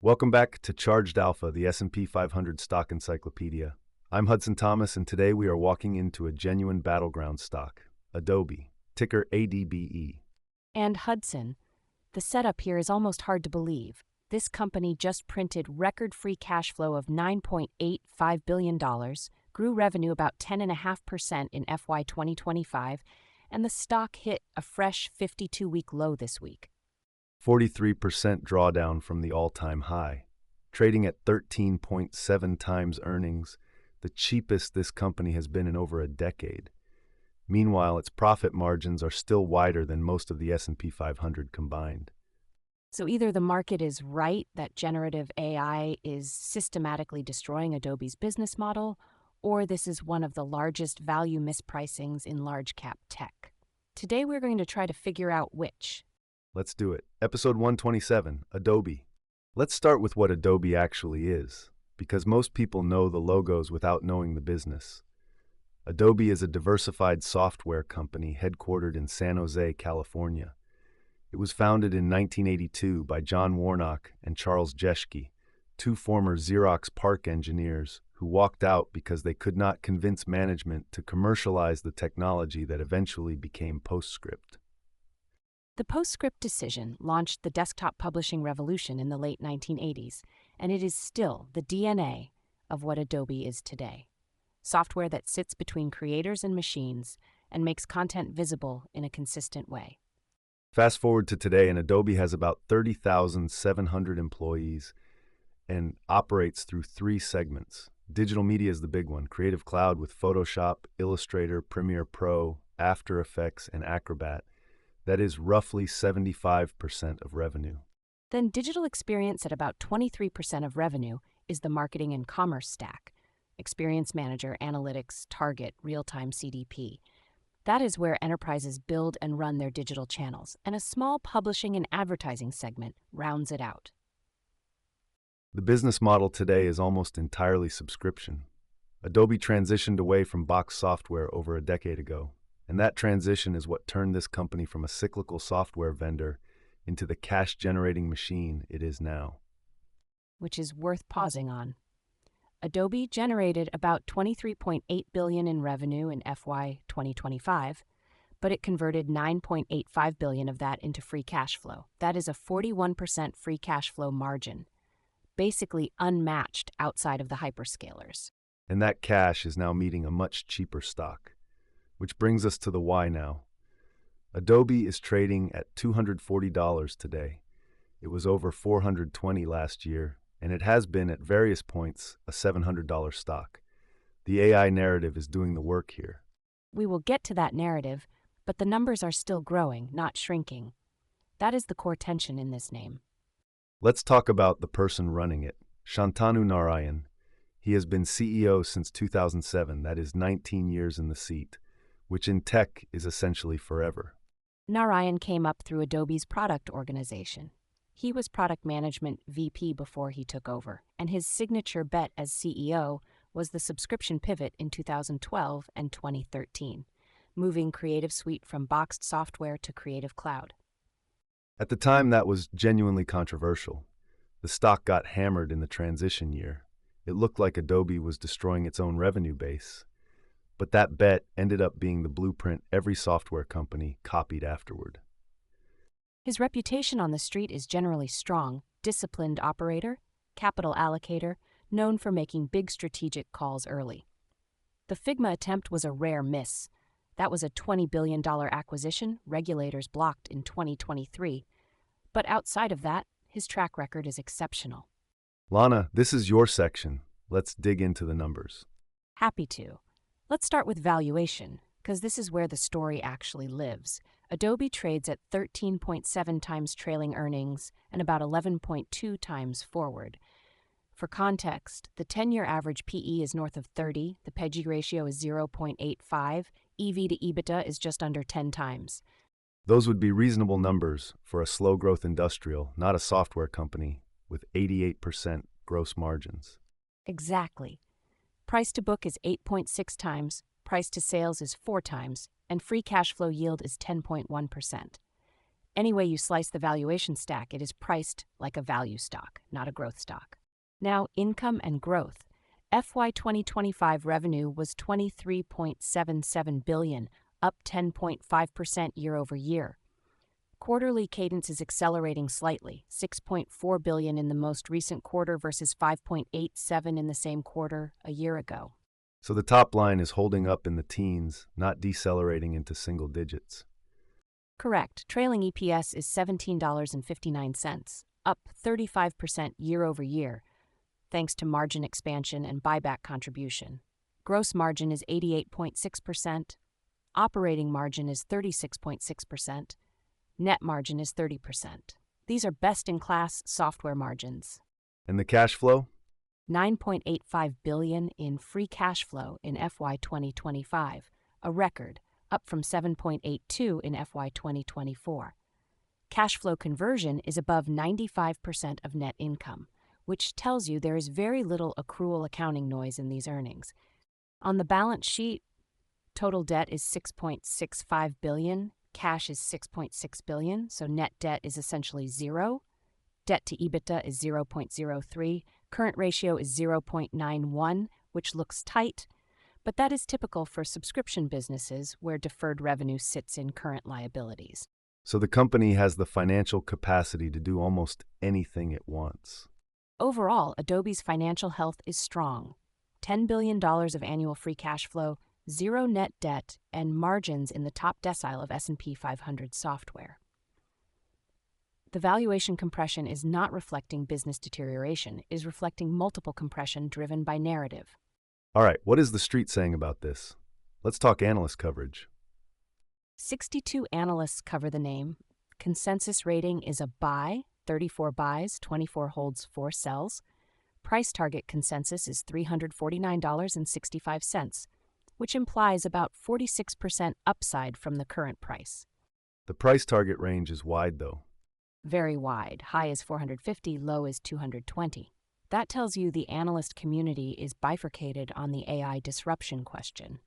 Welcome back to Charged Alpha, the S&P 500 stock encyclopedia. I'm Hudson Thomas, and today we are walking into a genuine battleground stock, Adobe, ticker ADBE. And Hudson, the setup here is almost hard to believe. This company just printed record free cash flow of $9.85 billion, grew revenue about 10.5% in FY 2025, and the stock hit a fresh 52-week low this week. 43% drawdown from the all-time high, trading at 13.7 times earnings, the cheapest this company has been in over a decade. Meanwhile, its profit margins are still wider than most of the S&P 500 combined. So either the market is right that generative AI is systematically destroying Adobe's business model, or this is one of the largest value mispricings in large-cap tech. Today we're going to try to figure out which. Let's do it. Episode 127, Adobe. Let's start with what Adobe actually is, because most people know the logos without knowing the business. Adobe is a diversified software company headquartered in San Jose, California. It was founded in 1982 by John Warnock and Charles Geschke, two former Xerox PARC engineers who walked out because they could not convince management to commercialize the technology that eventually became PostScript. The PostScript decision launched the desktop publishing revolution in the late 1980s, and it is still the DNA of what Adobe is today. Software that sits between creators and machines and makes content visible in a consistent way. Fast forward to today, and Adobe has about 30,700 employees and operates through three segments. Digital media is the big one, Creative Cloud with Photoshop, Illustrator, Premiere Pro, After Effects, and Acrobat. That is roughly 75% of revenue. Then digital experience at about 23% of revenue is the marketing and commerce stack. Experience Manager, Analytics, Target, Real-Time CDP. That is where enterprises build and run their digital channels, and a small publishing and advertising segment rounds it out. The business model today is almost entirely subscription. Adobe transitioned away from box software over a decade ago, and that transition is what turned this company from a cyclical software vendor into the cash-generating machine it is now. Which is worth pausing on. Adobe generated about $23.8 billion in revenue in FY 2025, but it converted $9.85 billion of that into free cash flow. That is a 41% free cash flow margin, basically unmatched outside of the hyperscalers. And that cash is now meeting a much cheaper stock. Which brings us to the why now. Adobe is trading at $240 today. It was over $420 last year, and it has been at various points a $700 stock. The AI narrative is doing the work here. We will get to that narrative, but the numbers are still growing, not shrinking. That is the core tension in this name. Let's talk about the person running it, Shantanu Narayan. He has been CEO since 2007, that is 19 years in the seat, which in tech is essentially forever. Narayan came up through Adobe's product organization. He was product management VP before he took over, and his signature bet as CEO was the subscription pivot in 2012 and 2013, moving Creative Suite from boxed software to Creative Cloud. At the time, that was genuinely controversial. The stock got hammered in the transition year. It looked like Adobe was destroying its own revenue base. But that bet ended up being the blueprint every software company copied afterward. His reputation on the street is generally strong, disciplined operator, capital allocator, known for making big strategic calls early. The Figma attempt was a rare miss. That was a $20 billion acquisition regulators blocked in 2023. But outside of that, his track record is exceptional. Lana, this is your section. Let's dig into the numbers. Happy to. Let's start with valuation, because this is where the story actually lives. Adobe trades at 13.7 times trailing earnings and about 11.2 times forward. For context, the 10-year average PE is north of 30, the PEGI ratio is 0.85, EV to EBITDA is just under 10 times. Those would be reasonable numbers for a slow-growth industrial, not a software company, with 88% gross margins. Exactly. Price to book is 8.6 times, price to sales is 4 times, and free cash flow yield is 10.1%. Any way you slice the valuation stack, it is priced like a value stock, not a growth stock. Now, income and growth. FY 2025 revenue was $23.77 billion, up 10.5% year over year. Quarterly cadence is accelerating slightly, $6.4 billion in the most recent quarter versus $5.87 in the same quarter a year ago. So the top line is holding up in the teens, not decelerating into single digits. Correct. Trailing EPS is $17.59, up 35% year over year, thanks to margin expansion and buyback contribution. Gross margin is 88.6%, operating margin is 36.6%, net margin is 30%. These are best-in-class software margins. And the cash flow? $9.85 billion in free cash flow in FY 2025, a record, up from $7.82 in FY 2024. Cash flow conversion is above 95% of net income, which tells you there is very little accrual accounting noise in these earnings. On the balance sheet, total debt is $6.65 billion, cash is $6.6 billion, so net debt is essentially zero. Debt to EBITDA is 0.03, current ratio is 0.91, which looks tight, but that is typical for subscription businesses where deferred revenue sits in current liabilities. So the company has the financial capacity to do almost anything it wants. Overall, Adobe's financial health is strong. $10 billion of annual free cash flow, zero net debt, and margins in the top decile of S&P 500 software. The valuation compression is not reflecting business deterioration, it is reflecting multiple compression driven by narrative. All right, what is the street saying about this? Let's talk analyst coverage. 62 analysts cover the name. Consensus rating is a buy, 34 buys, 24 holds, 4 sells. Price target consensus is $349.65, which implies about 46% upside from the current price. The price target range is wide, though. Very wide. High is 450, low is 220. That tells you the analyst community is bifurcated on the AI disruption question.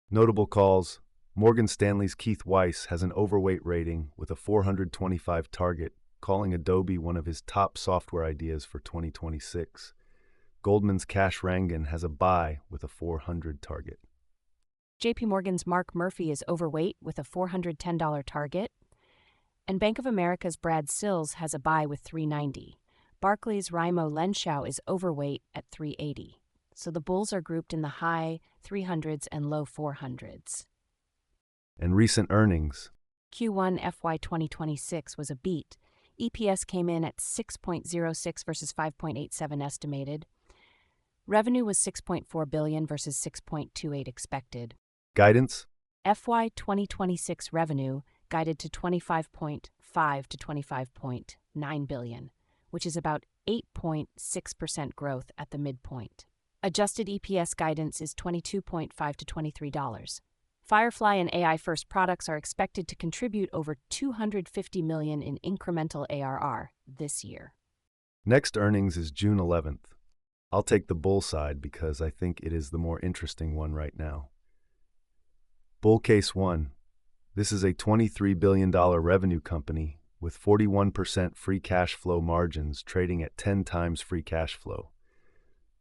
Notable calls. Morgan Stanley's Keith Weiss has an overweight rating with a 425 target, calling Adobe one of his top software ideas for 2026. Goldman's Kash Rangan has a buy with a 400 target. JP Morgan's Mark Murphy is overweight with a $410 target. And Bank of America's Brad Sills has a buy with 390. Barclays' Raimo Lenschow is overweight at 380. So the bulls are grouped in the high 300s and low 400s. And recent earnings. Q1 FY 2026 was a beat. EPS came in at 6.06 versus 5.87 estimated. Revenue was $6.4 billion versus 6.28 expected. Guidance? FY 2026 revenue guided to $25.5 to $25.9 billion, which is about 8.6% growth at the midpoint. Adjusted EPS guidance is $22.5 to $23. Firefly and AI-first products are expected to contribute over $250 million in incremental ARR this year. Next earnings is June 11th. I'll take the bull side because I think it is the more interesting one right now. Bull case 1. This is a $23 billion revenue company with 41% free cash flow margins trading at 10 times free cash flow.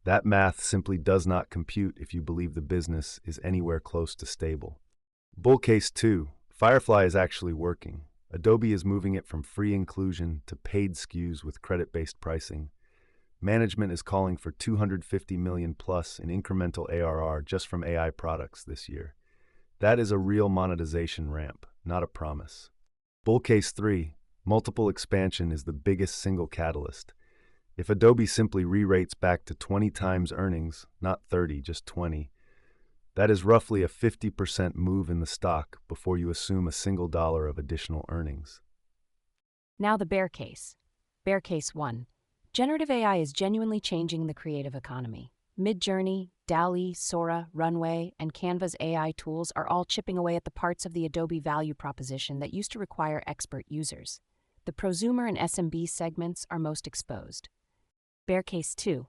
That math simply does not compute if you believe the business is anywhere close to stable. Bull case 2. Firefly is actually working. Adobe is moving it from free inclusion to paid SKUs with credit-based pricing. Management is calling for $250 million plus in incremental ARR just from AI products this year. That is a real monetization ramp, not a promise. Bull case 3. Multiple expansion is the biggest single catalyst. If Adobe simply re-rates back to 20 times earnings, not 30, just 20, that is roughly a 50% move in the stock before you assume a single dollar of additional earnings. Now the bear case. Bear case 1. Generative AI is genuinely changing the creative economy. Midjourney, DALL-E, Sora, Runway, and Canva's AI tools are all chipping away at the parts of the Adobe value proposition that used to require expert users. The prosumer and SMB segments are most exposed. Bear case 2.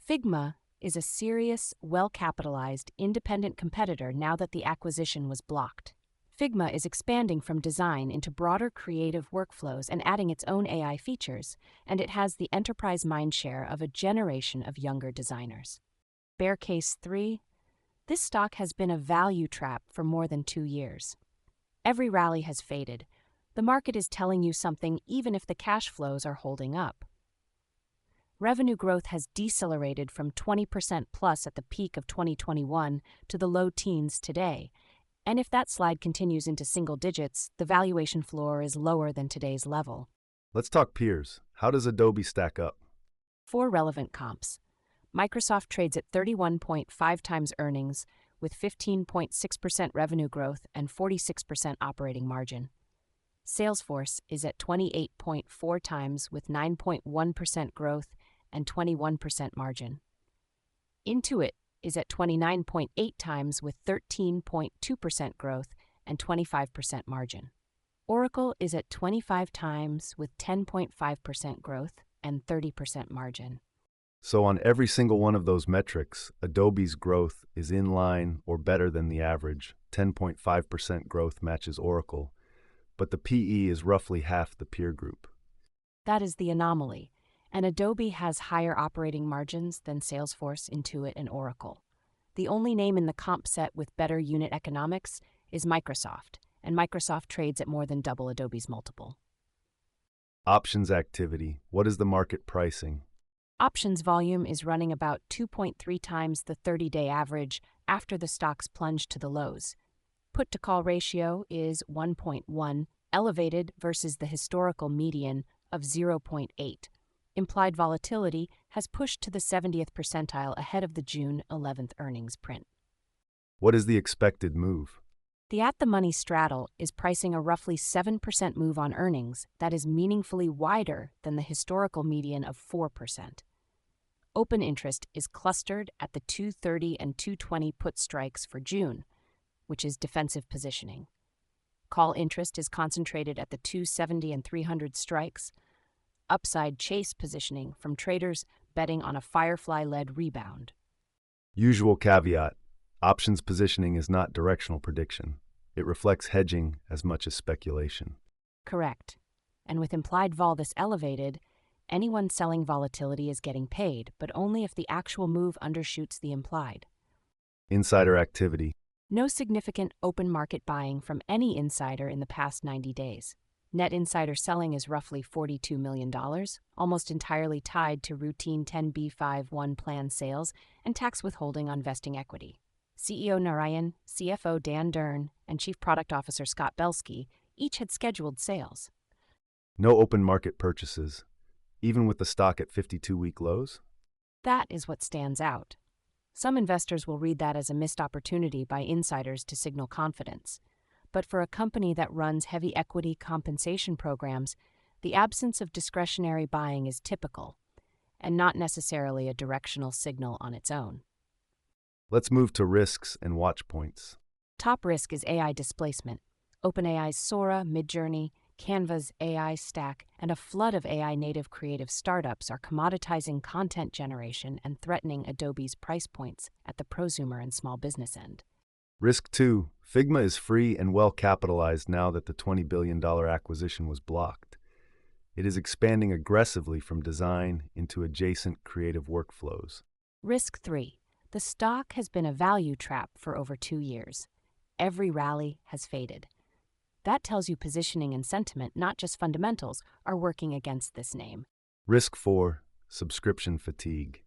Figma is a serious, well-capitalized, independent competitor now that the acquisition was blocked. Figma is expanding from design into broader creative workflows and adding its own AI features, and it has the enterprise mindshare of a generation of younger designers. Bear case 3. This stock has been a value trap for more than 2 years. Every rally has faded. The market is telling you something even if the cash flows are holding up. Revenue growth has decelerated from 20% plus at the peak of 2021 to the low teens today. And if that slide continues into single digits, the valuation floor is lower than today's level. Let's talk peers. How does Adobe stack up? 4 relevant comps. Microsoft trades at 31.5 times earnings with 15.6% revenue growth and 46% operating margin. Salesforce is at 28.4 times with 9.1% growth and 21% margin. Intuit is at 29.8 times with 13.2% growth and 25% margin. Oracle is at 25 times with 10.5% growth and 30% margin. So on every single one of those metrics, Adobe's growth is in line or better than the average. 10.5% growth matches Oracle, but the PE is roughly half the peer group. That is the anomaly, and Adobe has higher operating margins than Salesforce, Intuit, and Oracle. The only name in the comp set with better unit economics is Microsoft, and Microsoft trades at more than double Adobe's multiple. Options activity. What is the market pricing? Options volume is running about 2.3 times the 30-day average after the stocks plunged to the lows. Put-to-call ratio is 1.1, elevated versus the historical median of 0.8. Implied volatility has pushed to the 70th percentile ahead of the June 11th earnings print. What is the expected move? The at-the-money straddle is pricing a roughly 7% move on earnings that is meaningfully wider than the historical median of 4%. Open interest is clustered at the 230 and 220 put strikes for June, which is defensive positioning. Call interest is concentrated at the 270 and 300 strikes, upside chase positioning from traders betting on a Firefly-led rebound. Usual caveat. Options positioning is not directional prediction. It reflects hedging as much as speculation. Correct. And with implied vol this elevated, anyone selling volatility is getting paid, but only if the actual move undershoots the implied. Insider activity. No significant open market buying from any insider in the past 90 days. Net insider selling is roughly $42 million, almost entirely tied to routine 10b5-1 plan sales and tax withholding on vesting equity. CEO Narayan, CFO Dan Dern, and Chief Product Officer Scott Belsky each had scheduled sales. No open market purchases, even with the stock at 52-week lows? That is what stands out. Some investors will read that as a missed opportunity by insiders to signal confidence. But for a company that runs heavy equity compensation programs, the absence of discretionary buying is typical, and not necessarily a directional signal on its own. Let's move to risks and watch points. Top risk is AI displacement. OpenAI's Sora, Midjourney, Canva's AI stack, and a flood of AI-native creative startups are commoditizing content generation and threatening Adobe's price points at the prosumer and small business end. Risk 2. Figma is free and well capitalized now that the $20 billion acquisition was blocked. It is expanding aggressively from design into adjacent creative workflows. Risk 3. The stock has been a value trap for over 2 years. Every rally has faded. That tells you positioning and sentiment, not just fundamentals, are working against this name. Risk 4. Subscription fatigue.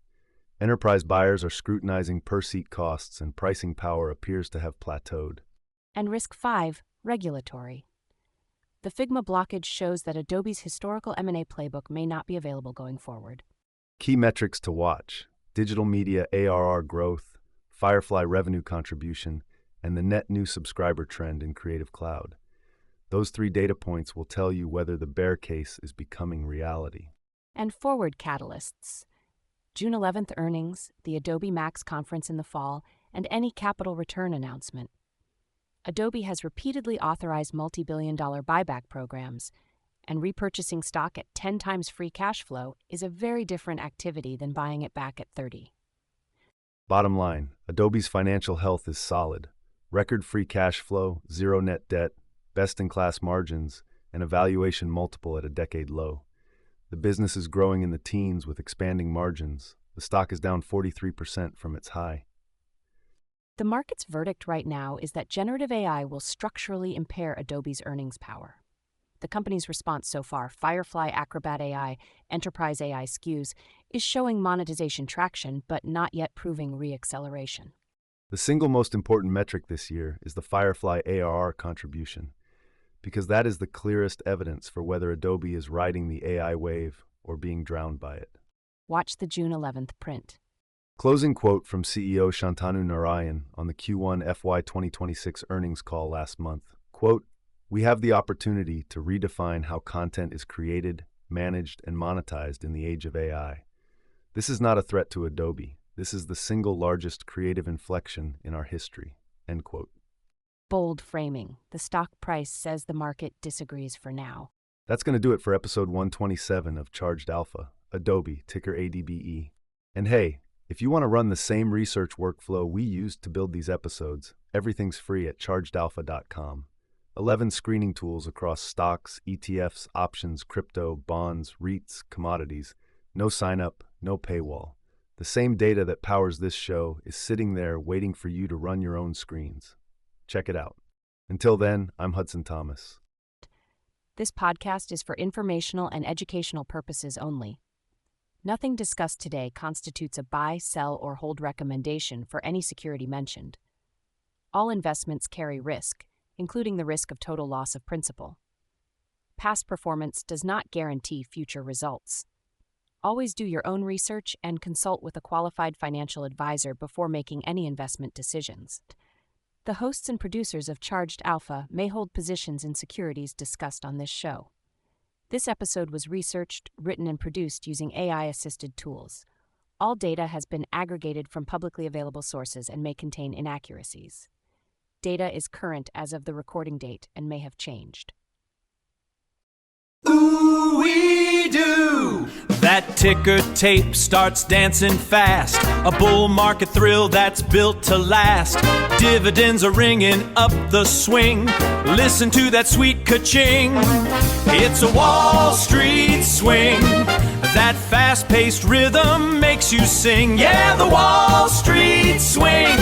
Enterprise buyers are scrutinizing per-seat costs and pricing power appears to have plateaued. And risk 5, regulatory. The Figma blockage shows that Adobe's historical M&A playbook may not be available going forward. Key metrics to watch: digital media ARR growth, Firefly revenue contribution, and the net new subscriber trend in Creative Cloud. Those 3 data points will tell you whether the bear case is becoming reality. And forward catalysts. June 11th earnings, the Adobe Max conference in the fall, and any capital return announcement. Adobe has repeatedly authorized multi-billion-dollar buyback programs, and repurchasing stock at 10 times free cash flow is a very different activity than buying it back at 30. Bottom line, Adobe's financial health is solid. record free cash flow, zero net debt, best-in-class margins, and a valuation multiple at a decade low. The business is growing in the teens with expanding margins. The stock is down 43% from its high. The market's verdict right now is that generative AI will structurally impair Adobe's earnings power. The company's response so far, Firefly, Acrobat AI, Enterprise AI SKUs, is showing monetization traction but not yet proving re-acceleration. The single most important metric this year is the Firefly ARR contribution, because that is the clearest evidence for whether Adobe is riding the AI wave or being drowned by it. Watch the June 11th print. Closing quote from CEO Shantanu Narayan on the Q1 FY2026 earnings call last month. Quote, "We have the opportunity to redefine how content is created, managed, and monetized in the age of AI. This is not a threat to Adobe. This is the single largest creative inflection in our history." End quote. Bold framing. The stock price says the market disagrees for now. That's going to do it for episode 127 of Charged Alpha, Adobe, ticker ADBE. And hey, if you want to run the same research workflow we used to build these episodes, everything's free at chargedalpha.com. 11 screening tools across stocks, ETFs, options, crypto, bonds, REITs, commodities. No sign-up, no paywall. The same data that powers this show is sitting there waiting for you to run your own screens. Check it out. Until then, I'm Hudson Thomas. This podcast is for informational and educational purposes only. Nothing discussed today constitutes a buy, sell, or hold recommendation for any security mentioned. All investments carry risk, including the risk of total loss of principal. Past performance does not guarantee future results. Always do your own research and consult with a qualified financial advisor before making any investment decisions. The hosts and producers of Charged Alpha may hold positions in securities discussed on this show. This episode was researched, written, and produced using AI-assisted tools. All data has been aggregated from publicly available sources and may contain inaccuracies. Data is current as of the recording date and may have changed. Ooh-wee-doo! That ticker tape starts dancing fast. A bull market thrill that's built to last. Dividends are ringing up the swing. Listen to that sweet ka-ching. It's a Wall Street swing. That fast-paced rhythm makes you sing. Yeah, the Wall Street swing.